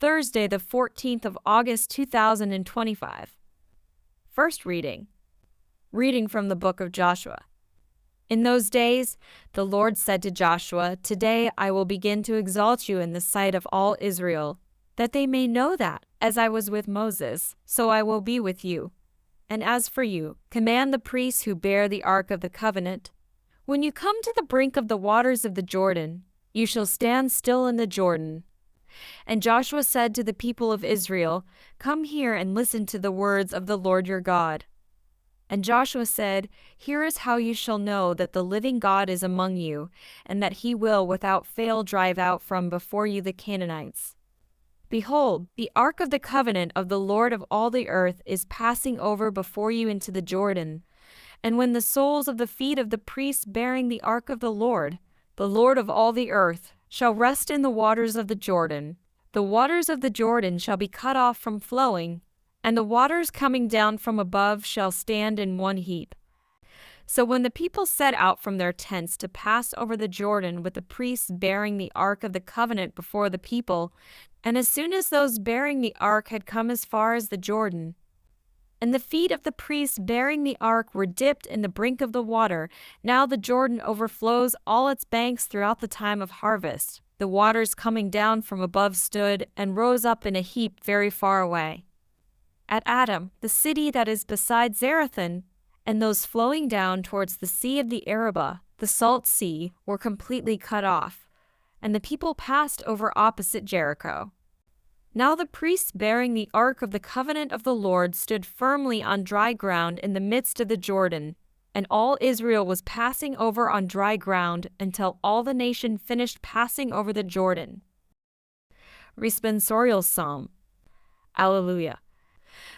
Thursday, the 14th of August, 2025. First reading. Reading from the book of Joshua. In those days, the Lord said to Joshua, "Today I will begin to exalt you in the sight of all Israel, that they may know that, as I was with Moses, so I will be with you. And as for you, command the priests who bear the ark of the covenant, when you come to the brink of the waters of the Jordan, you shall stand still in the Jordan." And Joshua said to the people of Israel, "Come here and listen to the words of the Lord your God." And Joshua said, "Here is how you shall know that the living God is among you, and that he will without fail drive out from before you the Canaanites. Behold, the ark of the covenant of the Lord of all the earth is passing over before you into the Jordan. And when the soles of the feet of the priests bearing the ark of the Lord of all the earth, shall rest in the waters of the Jordan, the waters of the Jordan shall be cut off from flowing, and the waters coming down from above shall stand in one heap." So when the people set out from their tents to pass over the Jordan with the priests bearing the ark of the covenant before the people, and as soon as those bearing the ark had come as far as the Jordan, and the feet of the priests bearing the ark were dipped in the brink of the water, now the Jordan overflows all its banks throughout the time of harvest. The waters coming down from above stood and rose up in a heap very far away. At Adam, the city that is beside Zarethan, and those flowing down towards the sea of the Arabah, the salt sea, were completely cut off, and the people passed over opposite Jericho. Now the priests bearing the ark of the covenant of the Lord stood firmly on dry ground in the midst of the Jordan, and all Israel was passing over on dry ground until all the nation finished passing over the Jordan. Responsorial Psalm. Alleluia.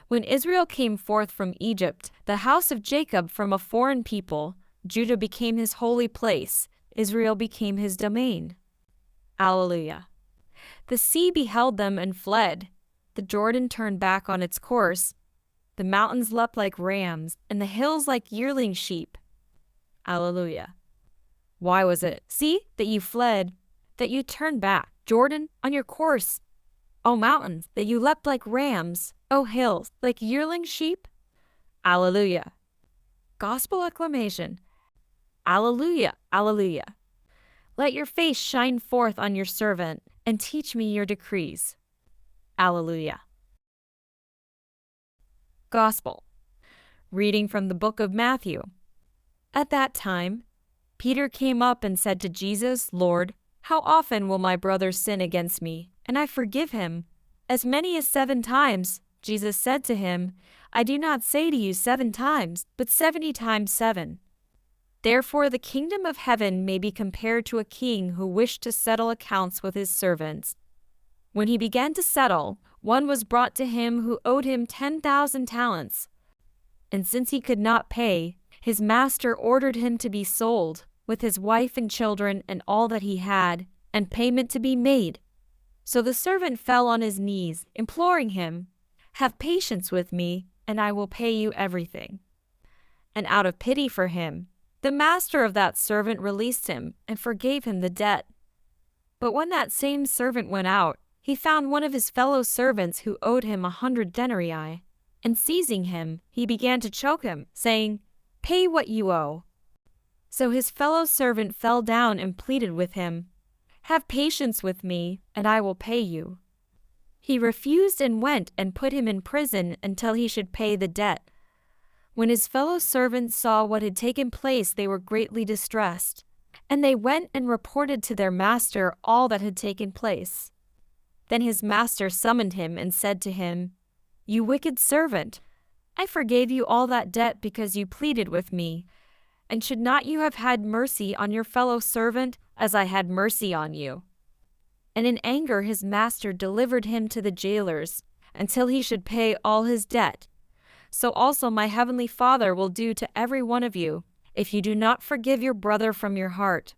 When Israel came forth from Egypt, the house of Jacob from a foreign people, Judah became his holy place, Israel became his domain. Alleluia. The sea beheld them and fled. The Jordan turned back on its course. The mountains leapt like rams, and the hills like yearling sheep. Alleluia. Why was it, see, that you fled, that you turned back, Jordan, on your course? O mountains, that you leapt like rams, O hills, like yearling sheep? Alleluia. Gospel acclamation. Alleluia, alleluia. Let your face shine forth on your servant, and teach me your decrees. Alleluia. Gospel. Reading from the book of Matthew. At that time, Peter came up and said to Jesus, "Lord, how often will my brother sin against me, and I forgive him? As many as 7 times?" Jesus said to him, "I do not say to you 7 times, but 70 times 7. Therefore the kingdom of heaven may be compared to a king who wished to settle accounts with his servants. When he began to settle, one was brought to him who owed him 10,000 talents. And since he could not pay, his master ordered him to be sold, with his wife and children and all that he had, and payment to be made. So the servant fell on his knees, imploring him, 'Have patience with me, and I will pay you everything.' And out of pity for him, the master of that servant released him and forgave him the debt. But when that same servant went out, he found one of his fellow servants who owed him 100 denarii, and seizing him, he began to choke him, saying, 'Pay what you owe.' So his fellow servant fell down and pleaded with him, 'Have patience with me, and I will pay you.' He refused and went and put him in prison until he should pay the debt. When his fellow servants saw what had taken place, they were greatly distressed, and they went and reported to their master all that had taken place. Then his master summoned him and said to him, 'You wicked servant, I forgave you all that debt because you pleaded with me. And should not you have had mercy on your fellow servant, as I had mercy on you?' And in anger his master delivered him to the jailers, until he should pay all his debt. So also my heavenly Father will do to every one of you, if you do not forgive your brother from your heart."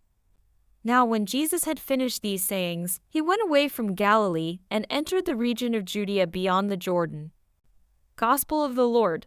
Now when Jesus had finished these sayings, he went away from Galilee and entered the region of Judea beyond the Jordan. Gospel of the Lord.